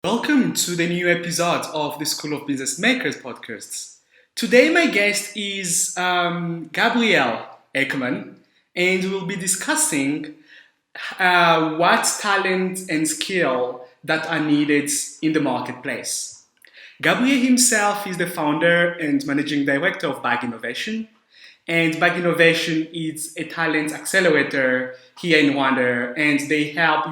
Welcome to the new episode of the School of Business Makers podcasts. Today, my guest is Gabriel Ekman, and we'll be discussing what talent and skill that are needed in the marketplace. Gabriel himself is the founder and managing director of Bag Innovation, and Bag Innovation is a talent accelerator here in Rwanda, and they help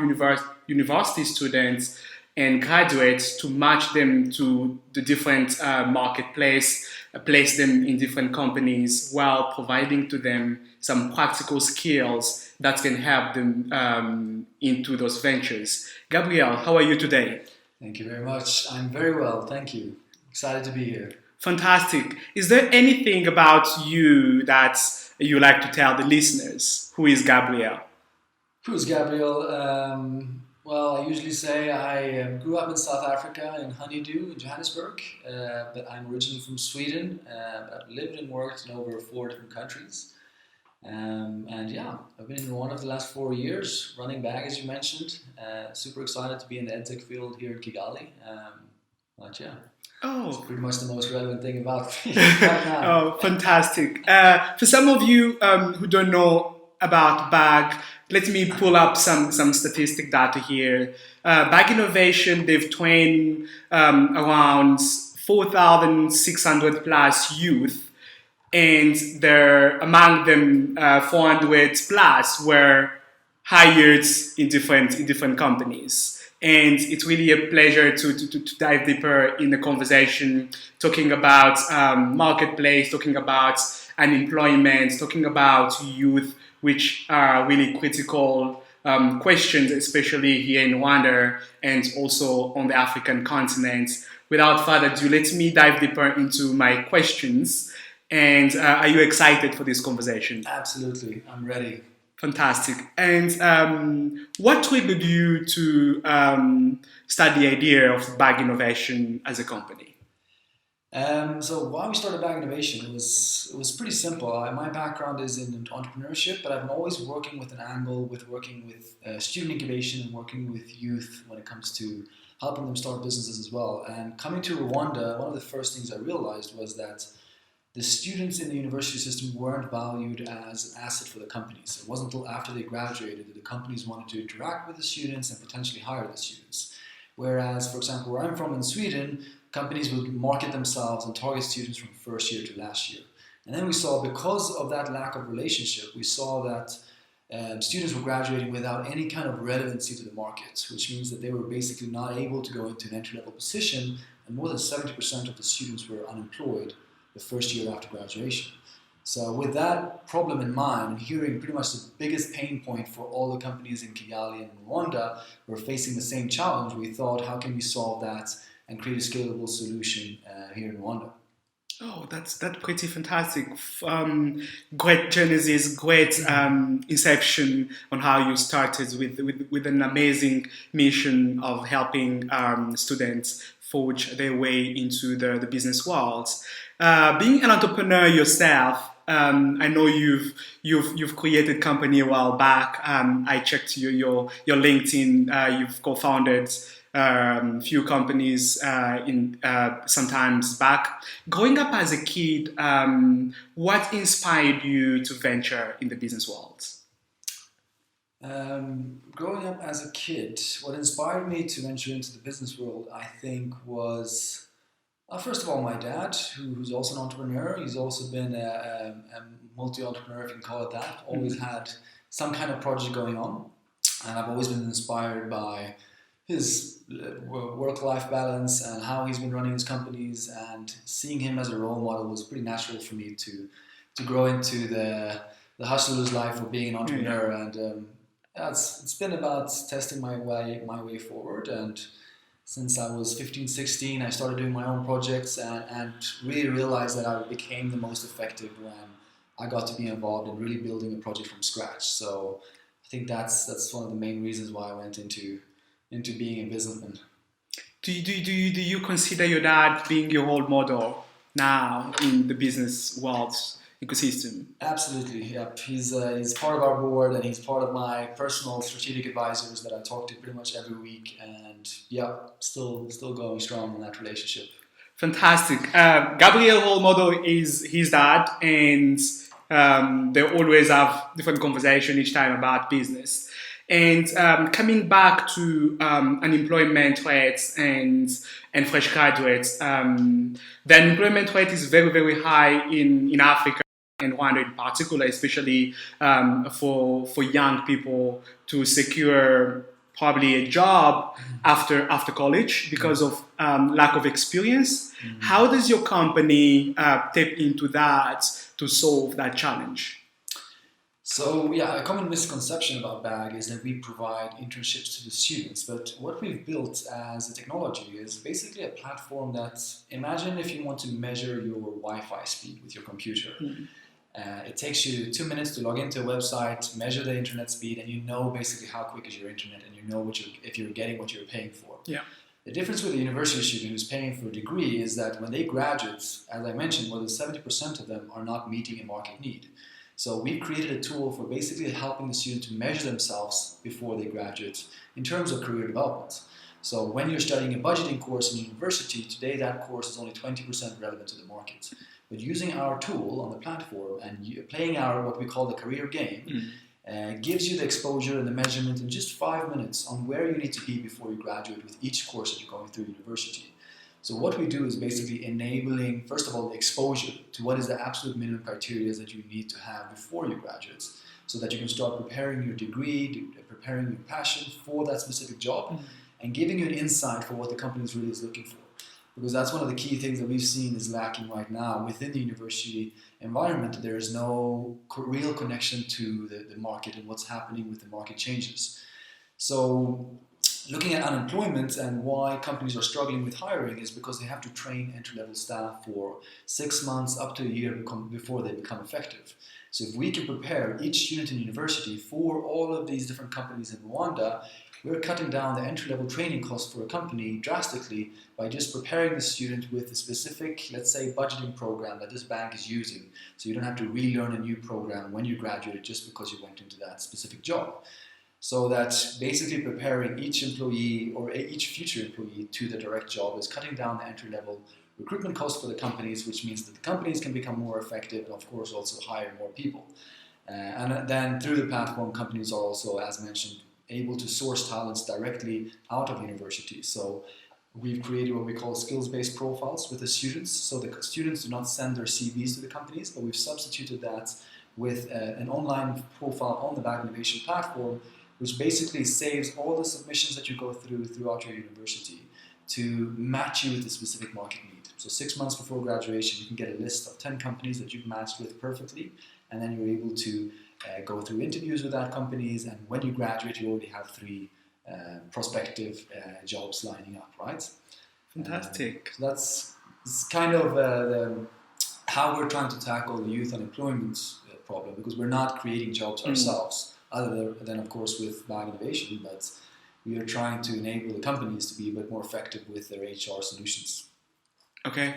university students and graduates to match them to the different marketplace, place them in different companies while providing to them some practical skills that can help them into those ventures. Gabriel, how are you today? Thank you very much. I'm very well, thank you. Excited to be here. Fantastic. Is there anything about you that you like to tell the listeners? Who is Gabriel? Who's Gabriel? Well, I usually say I grew up in South Africa in Honeydew in Johannesburg, but I'm originally from Sweden. I've lived and worked in over 4 different countries. And yeah, I've been in one of the last 4 years, running Bag as you mentioned. Super excited to be in the EdTech field here in Kigali. But yeah. Oh, it's pretty much the most relevant thing about me right now. Oh, fantastic. For some of you who don't know about Bag, let me pull up some statistic data here. Bag Innovation, they've trained around 4,600 plus youth, and among them 400 plus were hired in different companies. And it's really a pleasure to dive deeper in the conversation, talking about marketplace, talking about unemployment, talking about youth, which are really critical questions, especially here in Rwanda and also on the African continent. Without further ado, let me dive deeper into my questions. And are you excited for this conversation? Absolutely, I'm ready. Fantastic. And what triggered you to start the idea of Bag Innovation as a company? So why we started Bag Innovation, it was pretty simple. My background is in entrepreneurship, but I've been always working with an angle with working with student incubation and working with youth when it comes to helping them start businesses as well. And coming to Rwanda, one of the first things I realized was that the students in the university system weren't valued as an asset for the companies. It wasn't until after they graduated that the companies wanted to interact with the students and potentially hire the students. Whereas, for example, where I'm from in Sweden, companies would market themselves and target students from first year to last year. And then we saw, because of that lack of relationship, we saw that students were graduating without any kind of relevancy to the market, which means that they were basically not able to go into an entry-level position, and more than 70% of the students were unemployed the first year after graduation. So with that problem in mind, and hearing pretty much the biggest pain point for all the companies in Kigali and Rwanda were facing the same challenge, we thought, how can we solve that and create a scalable solution here in Rwanda? Oh, that's pretty fantastic. Great genesis, great inception on how you started with an amazing mission of helping students forge their way into the business world. Being an entrepreneur yourself, I know you've created company a while back. I checked your LinkedIn. You've co-founded few companies in sometimes back. Growing up as a kid, what inspired you to venture in the business world? Growing up as a kid, what inspired me to venture into the business world, I think, was first of all my dad, who's also an entrepreneur. He's also been a multi-entrepreneur, if you can call it that. Always had some kind of project going on, and I've always been inspired by his work-life balance and how he's been running his companies, and seeing him as a role model was pretty natural for me to grow into the hustler's life of being an entrepreneur. And it's been about testing my way forward. And since I was 15, 16, I started doing my own projects and really realized that I became the most effective when I got to be involved in really building a project from scratch. So I think that's one of the main reasons why I went into being a businessman. Do you consider your dad being your role model now in the business world? ecosystem. Absolutely, yep. He's part of our board, and he's part of my personal strategic advisors that I talk to pretty much every week. And yeah, still going strong in that relationship. Fantastic. Gabriel role model is his dad, and they always have different conversation each time about business. And coming back to unemployment rates and fresh graduates, the unemployment rate is very high in Africa and Rwanda in particular, especially for young people to secure probably a job after college because of lack of experience. How does your company tap into that to solve that challenge? So yeah, a common misconception about BAG is that we provide internships to the students, but what we've built as a technology is basically a platform that, imagine if you want to measure your Wi-Fi speed with your computer. It takes you 2 minutes to log into a website, measure the internet speed, and you know basically how quick is your internet, and you know if you're getting what you're paying for. Yeah. The difference with a university student who's paying for a degree is that when they graduate, as I mentioned, more than 70% of them are not meeting a market need. So we've created a tool for basically helping the student to measure themselves before they graduate in terms of career development. So when you're studying a budgeting course in university, today that course is only 20% relevant to the market. But using our tool on the platform and playing our what we call the career game gives you the exposure and the measurement in just 5 minutes on where you need to be before you graduate with each course that you're going through university. So what we do is basically enabling, first of all, the exposure to what is the absolute minimum criteria that you need to have before you graduate, so that you can start preparing your degree, preparing your passion for that specific job, and giving you an insight for what the company really is looking for. Because that's one of the key things that we've seen is lacking right now within the university environment. There is no real connection to the market and what's happening with the market changes. So looking at unemployment and why companies are struggling with hiring is because they have to train entry-level staff for 6 months up to a year before they become effective. So if we can prepare each student in university for all of these different companies in Rwanda, we're cutting down the entry-level training cost for a company drastically by just preparing the student with a specific, let's say, budgeting program that this bank is using. So you don't have to relearn a new program when you graduated just because you went into that specific job. So that basically preparing each employee or each future employee to the direct job is cutting down the entry-level recruitment costs for the companies, which means that the companies can become more effective and, of course, also hire more people. And then through the platform, companies are also, as mentioned, able to source talents directly out of universities. So we've created what we call skills-based profiles with the students. So the students do not send their CVs to the companies, but we've substituted that with an online profile on the BAG Innovation platform, which basically saves all the submissions that you go throughout your university to match you with the specific market need. So 6 months before graduation, you can get a list of 10 companies that you've matched with perfectly, and then you're able to go through interviews with that companies, and when you graduate, you already have 3 prospective jobs lining up, right? Fantastic. So that's kind of how we're trying to tackle the youth unemployment problem, because we're not creating jobs ourselves, other than, of course, with BAG Innovation, but we are trying to enable the companies to be a bit more effective with their HR solutions. Okay.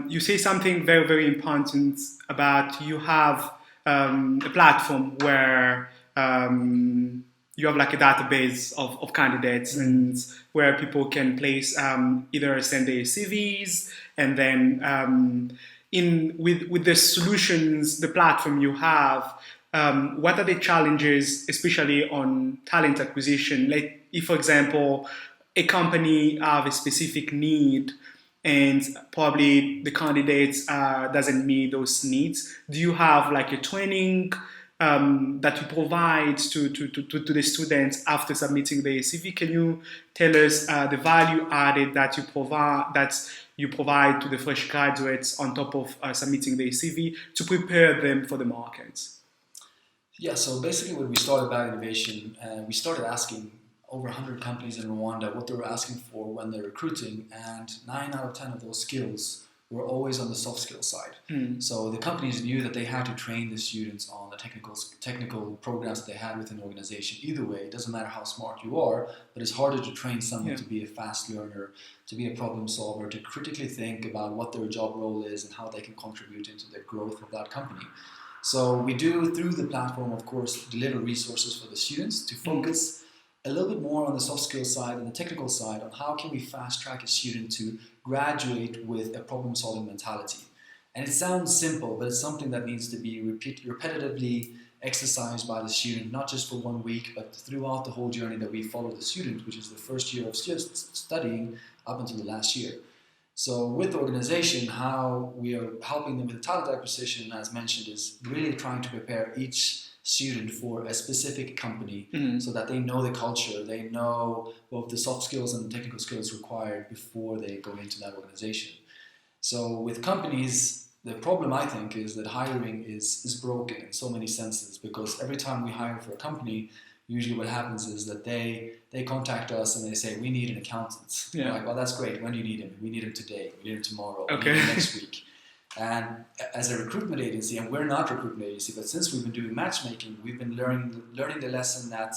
You say something very important about you have a platform where you have like a database of candidates and where people can place either send their CVs, and then with the solutions, the platform you have, what are the challenges, especially on talent acquisition? Like if, for example, a company have a specific need and probably the candidates doesn't meet those needs, do you have like a training that you provide to the students after submitting their CV? Can you tell us the value added that you provide to the fresh graduates on top of submitting their CV to prepare them for the market? Yeah, so basically when we started BAG Innovation, we started asking over 100 companies in Rwanda what they were asking for when they're recruiting, and 9 out of 10 of those skills we're always on the soft skill side. So the companies knew that they had to train the students on the technical programs that they had within the organization. Either way, it doesn't matter how smart you are, but it's harder to train someone to be a fast learner, to be a problem solver, to critically think about what their job role is and how they can contribute into the growth of that company. So we do, through the platform, of course, deliver resources for the students to focus a little bit more on the soft skills side and the technical side on how can we fast track a student to graduate with a problem solving mentality. And it sounds simple, but it's something that needs to be repetitively exercised by the student, not just for 1 week, but throughout the whole journey that we follow the student, which is the first year of studying up until the last year. So with the organization, how we are helping them with the talent acquisition, as mentioned, is really trying to prepare each student for a specific company so that they know the culture, they know both the soft skills and the technical skills required before they go into that organization. So with companies, the problem I think is that hiring is broken in so many senses, because every time we hire for a company, usually what happens is that they contact us and they say, we need an accountant. We're like, well, that's great. When do you need him? We need him today. We need him tomorrow. We need him next week. And as a recruitment agency, and we're not a recruitment agency, but since we've been doing matchmaking, we've been learning the lesson that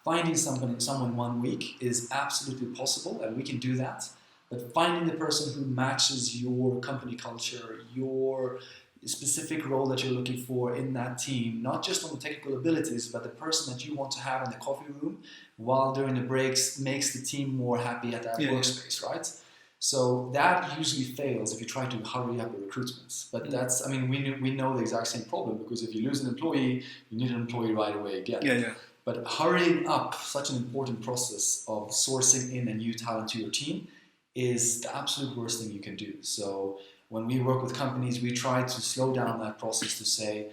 finding someone 1 week is absolutely possible, and we can do that. But finding the person who matches your company culture, your specific role that you're looking for in that team, not just on the technical abilities, but the person that you want to have in the coffee room while during the breaks makes the team more happy at that workspace, right? So that usually fails if you try to hurry up the recruitments. But that's, I mean, we know the exact same problem, because if you lose an employee, you need an employee right away again. But hurrying up such an important process of sourcing in a new talent to your team is the absolute worst thing you can do. So when we work with companies, we try to slow down that process to say,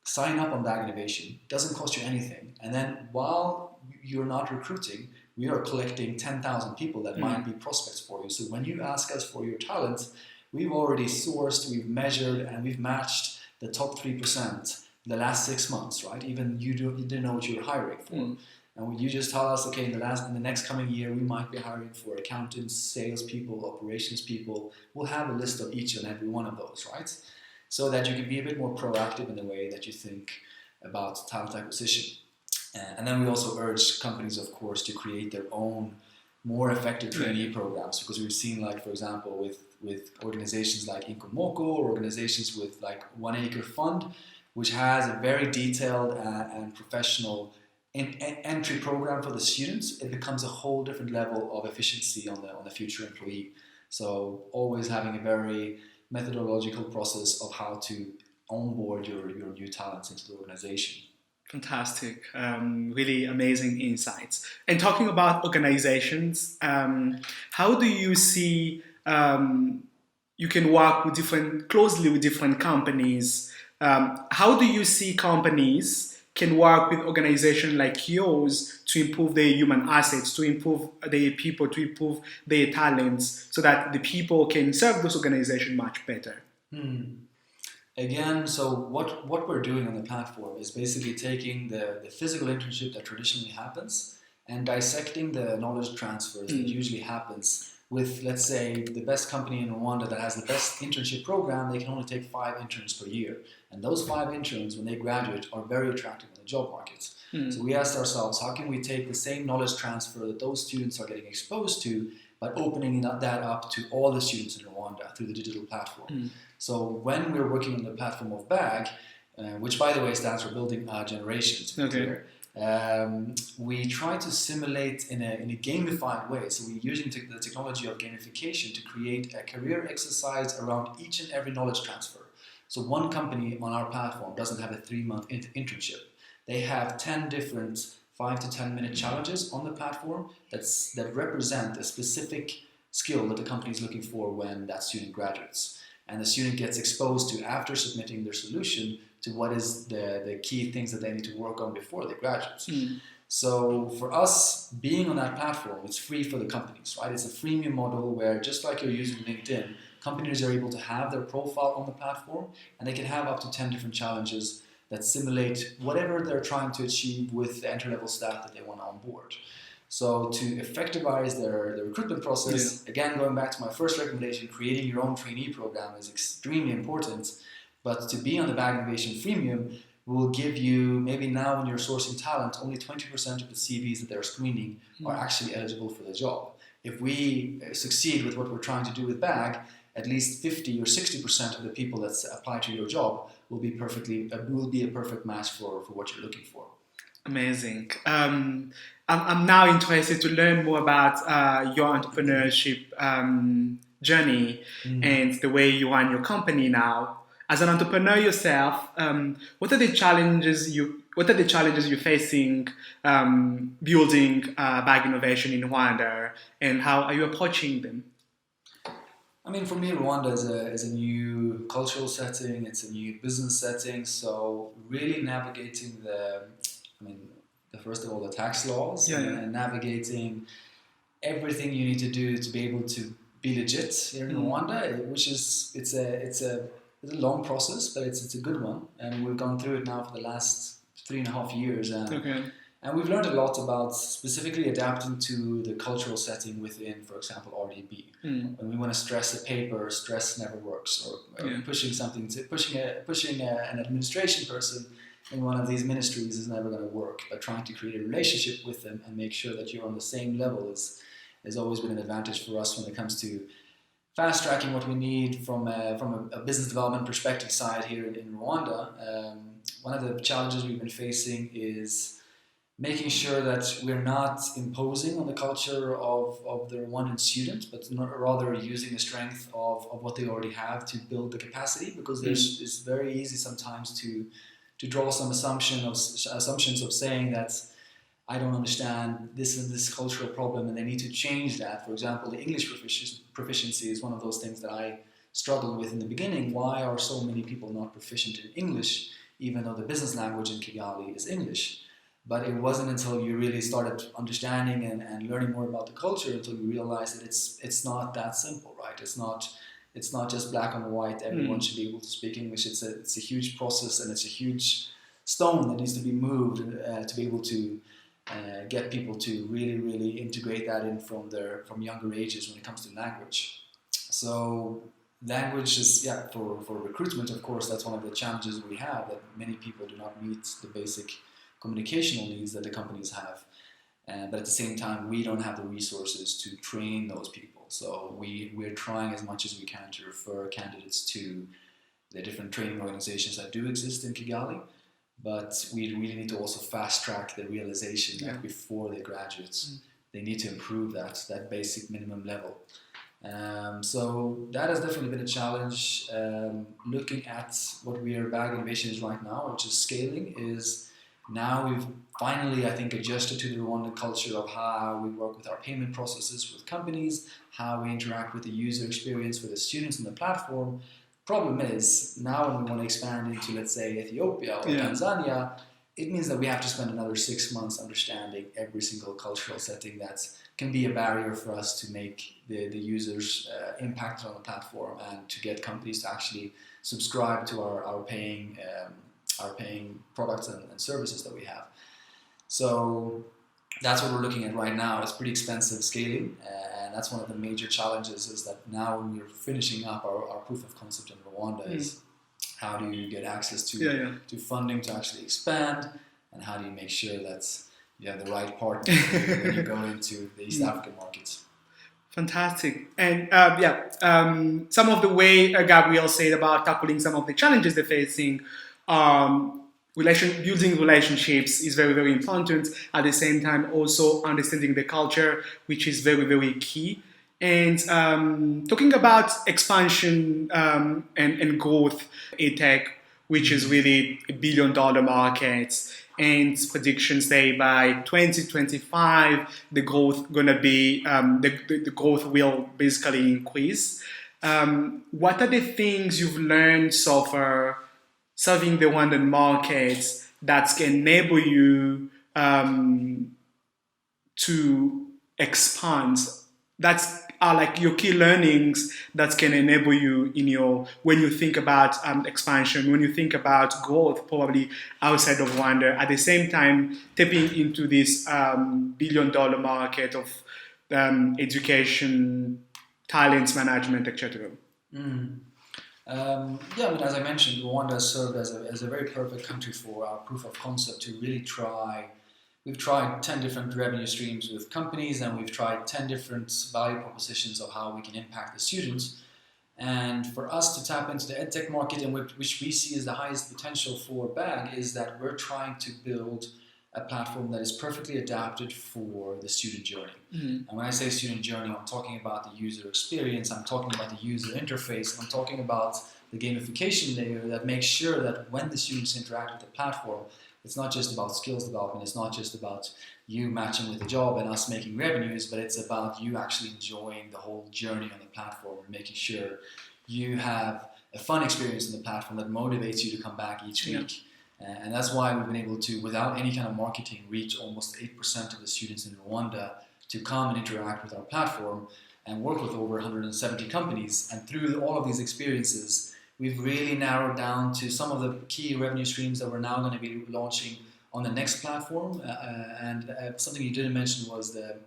sign up on Bag Innovation. It doesn't cost you anything. And then while you're not recruiting, we are collecting 10,000 people that might be prospects for you. So when you ask us for your talent, we've already sourced, we've measured, and we've matched the top 3% the last 6 months, right? Even you didn't know what you were hiring for. And you just tell us, okay, in the next coming year, we might be hiring for accountants, salespeople, operations people. We'll have a list of each and every one of those, right? So that you can be a bit more proactive in the way that you think about talent acquisition. And then we also urge companies, of course, to create their own more effective trainee programs, because we've seen, like, for example, with organizations like Incomoco or organizations with like 1 Acre Fund, which has a very detailed and professional entry program for the students, it becomes a whole different level of efficiency on the future employee. So always having a very methodological process of how to onboard your new talents into the organization. Fantastic. Really amazing insights. And talking about organizations, how do you see you can work with closely with different companies? How do you see companies can work with organizations like yours to improve their human assets, to improve their people, to improve their talents, so that the people can serve those organizations much better? Again, so what we're doing on the platform is basically taking the physical internship that traditionally happens and dissecting the knowledge transfers that usually happens with, let's say, the best company in Rwanda that has the best internship program. They can only take 5 interns per year. And those 5 interns, when they graduate, are very attractive in the job market. So we asked ourselves, how can we take the same knowledge transfer that those students are getting exposed to, by opening that up to all the students in Rwanda through the digital platform? So when we're working on the platform of BAG, which by the way stands for Building Our Generation, to be clear, we try to simulate in a gamified way. So we're using the technology of gamification to create a career exercise around each and every knowledge transfer. So one company on our platform doesn't have a 3-month internship. They have 10 different 5 to 10 minute challenges on the platform that represent a specific skill that the company is looking for when that student graduates. And the student gets exposed to, after submitting their solution, to what is the key things that they need to work on before they graduate. So for us, being on that platform, it's free for the companies, right? It's a freemium model where, just like you're using LinkedIn, companies are able to have their profile on the platform, and they can have up to 10 different challenges that simulate whatever they're trying to achieve with the entry-level staff that they want to onboard. So to effectivize their recruitment process, again, going back to my first recommendation, creating your own trainee program is extremely important. But to be on the Bag Innovation freemium will give you, maybe now when you're sourcing talent, only 20% of the CVs that they're screening are actually eligible for the job. If we succeed with what we're trying to do with Bag, at least 50 or 60% of the people that apply to your job will be a perfect match for what you're looking for. Amazing. I'm now interested to learn more about your entrepreneurship journey and the way you run your company now. As an entrepreneur yourself, what are the challenges you're facing building Bag Innovation in Rwanda, and how are you approaching them? I mean, for me, Rwanda is a new cultural setting. It's a new business setting. So really navigating first of all, the tax laws and navigating everything you need to do to be able to be legit here in Rwanda, which is it's a long process, but it's a good one, and we've gone through it now for the last 3.5 years, and we've learned a lot about specifically adapting to the cultural setting within, for example, RDB. When we want to stress a paper, stress never works, or pushing an administration person in one of these ministries is never going to work. But trying to create a relationship with them and make sure that you're on the same level has always been an advantage for us when it comes to fast tracking what we need from a business development perspective side here in Rwanda. One of the challenges we've been facing is making sure that we're not imposing on the culture of the Rwandan student, but rather using the strength of what they already have to build the capacity, because it's very easy sometimes to draw some assumptions of saying that I don't understand this and this cultural problem and they need to change that. For example, the English proficiency is one of those things that I struggled with in the beginning. Why are so many people not proficient in English, even though the business language in Kigali is English? But it wasn't until you really started understanding and learning more about the culture until you realize that it's not that simple, right? It's not just black and white. Everyone should be able to speak English. It's a huge process, and it's a huge stone that needs to be moved to be able to get people to really, really integrate that in from younger ages when it comes to language. So language is, for recruitment, of course, that's one of the challenges we have, that many people do not meet the basic communicational needs that the companies have. But at the same time, we don't have the resources to train those people. So we're trying as much as we can to refer candidates to the different training organizations that do exist in Kigali. But we really need to also fast track the realization that before they graduate, they need to improve that basic minimum level. So that has definitely been a challenge. Looking at what Bag Innovation is right now, which is scaling, is now we've finally, I think, adjusted to the Rwandan culture of how we work with our payment processes with companies, how we interact with the user experience for the students on the platform. Problem is, now when we want to expand into, let's say, Ethiopia or Tanzania, it means that we have to spend another 6 months understanding every single cultural setting that can be a barrier for us to make the users impacted on the platform, and to get companies to actually subscribe to our paying products and services that we have. So that's what we're looking at right now. It's pretty expensive scaling, and that's one of the major challenges, is that now when we're finishing up our proof of concept in Rwanda is how do you get access to funding to actually expand, and how do you make sure that you have the right partner when you go into the East African markets. Fantastic. And some of the way Gabriel said about tackling some of the challenges they're facing, building relationships is very, very important. At the same time, also understanding the culture, which is very, very key. And talking about expansion and growth in tech, which is really $1 billion market, and predictions say by 2025 the growth gonna be the growth will basically increase. What are the things you've learned so far serving the Rwandan markets that can enable you to expand, that are like your key learnings that can enable you in your when you think about expansion, when you think about growth, probably outside of Rwanda. At the same time, tapping into this billion-dollar market of education, talents management, etc. Yeah, I mean, as I mentioned, Rwanda served as a very perfect country for our proof of concept to really try. We've tried 10 different revenue streams with companies, and we've tried 10 different value propositions of how we can impact the students. And for us to tap into the edtech market, and which we see as the highest potential for BAG, is that we're trying to build a platform that is perfectly adapted for the student journey. And when I say student journey, I'm talking about the user experience, I'm talking about the user interface, I'm talking about the gamification layer that makes sure that when the students interact with the platform, it's not just about skills development, it's not just about you matching with the job and us making revenues, but it's about you actually enjoying the whole journey on the platform and making sure you have a fun experience on the platform that motivates you to come back each week. And that's why we've been able to, without any kind of marketing, reach almost 8% of the students in Rwanda to come and interact with our platform and work with over 170 companies. And through all of these experiences, we've really narrowed down to some of the key revenue streams that we're now going to be launching on the next platform. And something you didn't mention was the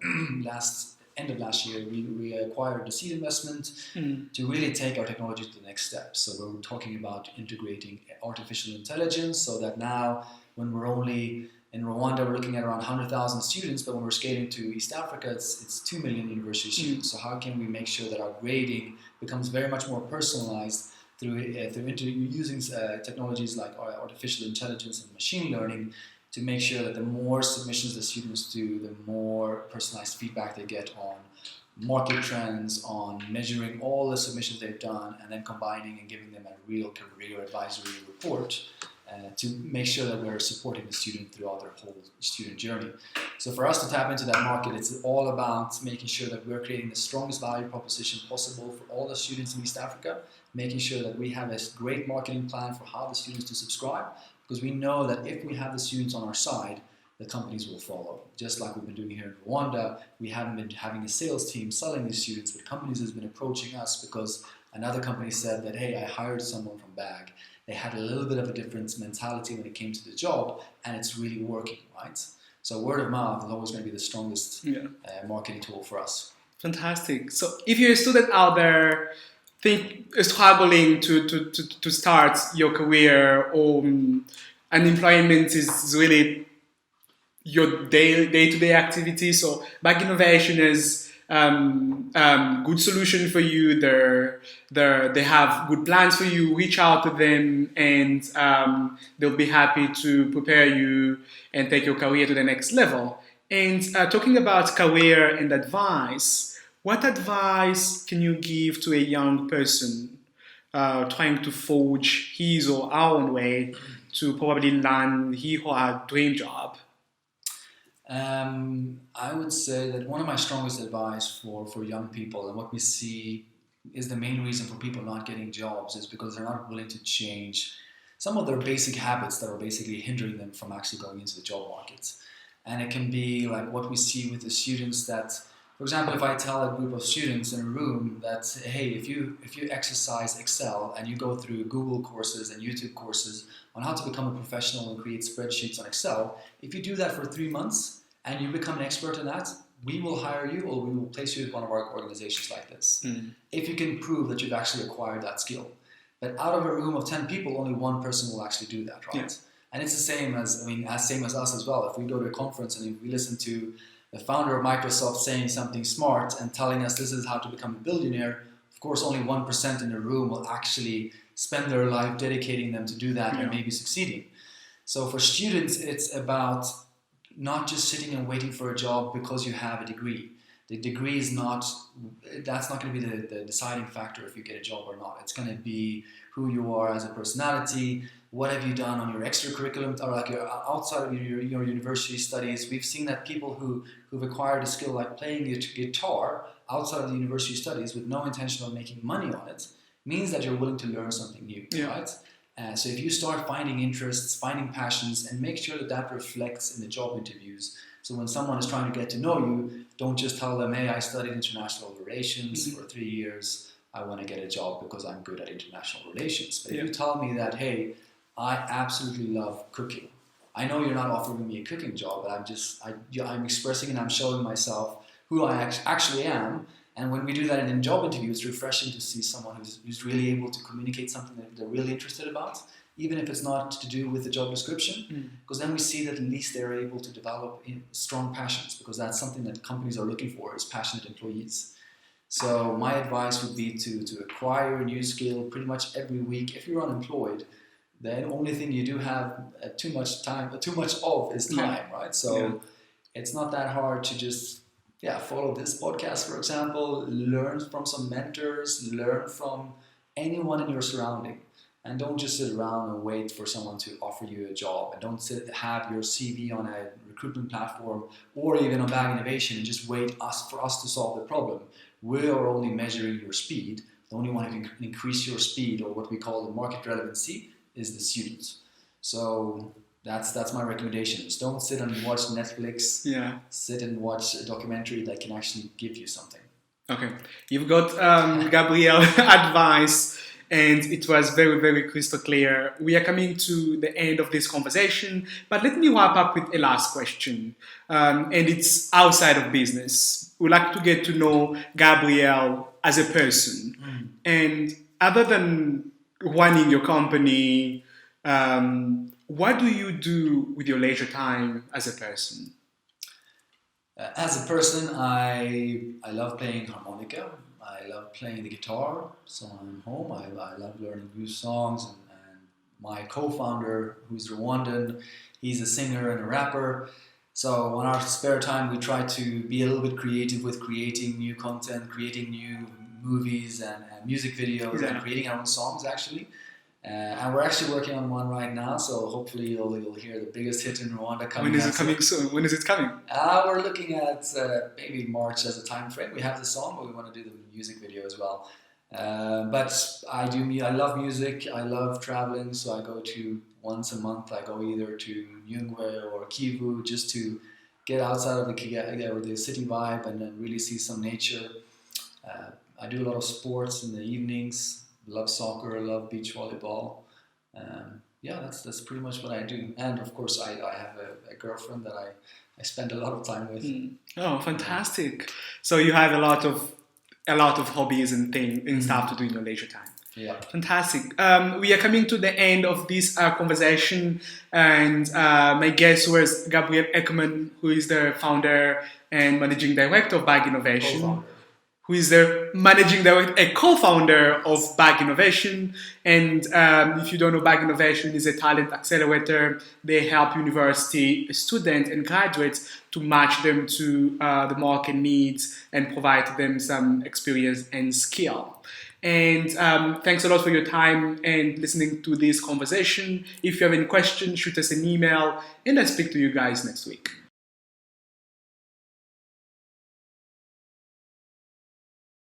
end of last year, we acquired a seed investment to really take our technology to the next step. So we're talking about integrating artificial intelligence so that now when we're only in Rwanda, we're looking at around 100,000 students, but when we're scaling to East Africa, it's 2 million university students. So how can we make sure that our grading becomes very much more personalized through using technologies like artificial intelligence and machine learning to make sure that the more submissions the students do, the more personalized feedback they get on market trends, on measuring all the submissions they've done, and then combining and giving them a real career advisory report to make sure that we're supporting the student throughout their whole student journey. So for us to tap into that market, it's all about making sure that we're creating the strongest value proposition possible for all the students in East Africa, making sure that we have a great marketing plan for how the students to subscribe, because we know that if we have the students on our side, the companies will follow. Just like we've been doing here in Rwanda, we haven't been having a sales team selling these students, but companies have been approaching us because another company said that, hey, I hired someone from BAG. They had a little bit of a different mentality when it came to the job, and it's really working, right? So word of mouth is always going to be the strongest marketing tool for us. Fantastic. So if you're a student out there struggling to start your career, or unemployment is really your day-to-day activity, so BAG Innovation is good solution for you. They have good plans for you. Reach out to them, and they'll be happy to prepare you and take your career to the next level. And talking about career and advice, what advice can you give to a young person trying to forge his or our own way to probably land his or her dream job? I would say that one of my strongest advice for young people, and what we see is the main reason for people not getting jobs, is because they're not willing to change some of their basic habits that are basically hindering them from actually going into the job market. And it can be like what we see with the students that, for example, if I tell a group of students in a room that, hey, if you exercise Excel and you go through Google courses and YouTube courses on how to become a professional and create spreadsheets on Excel, if you do that for 3 months and you become an expert in that, we will hire you or we will place you at one of our organizations like this. If you can prove that you've actually acquired that skill. But out of a room of 10 people, only one person will actually do that, right? And it's the same as, same as us as well. If we go to a conference and if we listen to the founder of Microsoft saying something smart and telling us this is how to become a billionaire, of course only 1% in the room will actually spend their life dedicating them to do that and maybe succeeding. So for students, it's about not just sitting and waiting for a job because you have a degree. The degree is that's not going to be the deciding factor if you get a job or not. It's going to be who you are as a personality, what have you done on your extracurriculum, or like outside of your university studies. We've seen that people who've acquired a skill like playing guitar outside of the university studies with no intention of making money on it means that you're willing to learn something new, right? So if you start finding interests, finding passions, and make sure that that reflects in the job interviews. So when someone is trying to get to know you, don't just tell them, hey, I studied international relations for 3 years. I want to get a job because I'm good at international relations. But if you tell me that, hey, I absolutely love cooking. I know you're not offering me a cooking job, but I'm expressing and I'm showing myself who I actually am. And when we do that in a job interview, it's refreshing to see someone who's really able to communicate something that they're really interested about, even if it's not to do with the job description, because then we see that at least they're able to develop strong passions, because that's something that companies are looking for, is passionate employees. So my advice would be to acquire a new skill pretty much every week. If you're unemployed, the only thing you do have too much of is time, right? So it's not that hard to just follow this podcast, for example, learn from some mentors, learn from anyone in your surrounding, and don't just sit around and wait for someone to offer you a job, and don't have your CV on a recruitment platform or even on Bag Innovation and just wait for us to solve the problem. We are only measuring your speed. The only one who can increase your speed, or what we call the market relevancy, is the students. So that's my recommendation. Just don't sit and watch Netflix. Sit and watch a documentary that can actually give you something. Okay, you've got Gabriel advice, and it was very, very crystal clear. We are coming to the end of this conversation, but let me wrap up with a last question, and it's outside of business. We'd like to get to know Gabriel as a person, and other than running your company, what do you do with your leisure time as a person? As a person, I love playing harmonica. I love playing the guitar. So I'm home. I love learning new songs. And my co-founder, who's Rwandan, he's a singer and a rapper. So on our spare time, we try to be a little bit creative with creating new content, creating new movies and music videos, and creating our own songs, actually. And we're actually working on one right now, so hopefully you'll hear the biggest hit in Rwanda coming. When is it coming soon? When is it coming? We're looking at maybe March as a time frame. We have the song, but we want to do the music video as well. But I love music. I love traveling, so I go to once a month. I go either to Nyungwe or Kivu just to get outside of the city vibe and then really see some nature. I do a lot of sports in the evenings. Love soccer, love beach volleyball. That's pretty much what I do. And of course, I have a girlfriend that I spend a lot of time with. Oh, fantastic! So you have a lot of hobbies and things and stuff to do in your leisure time. Yeah, fantastic. We are coming to the end of this conversation, and my guest was Gabriel Ekman, who is the founder and managing director of Bag Innovation. Co-founder. Who is the managing director, a co-founder of Bag Innovation. And if you don't know, Bag Innovation is a talent accelerator. They help university students and graduates to match them to the market needs and provide them some experience and skill. And thanks a lot for your time and listening to this conversation. If you have any questions, shoot us an email, and I'll speak to you guys next week.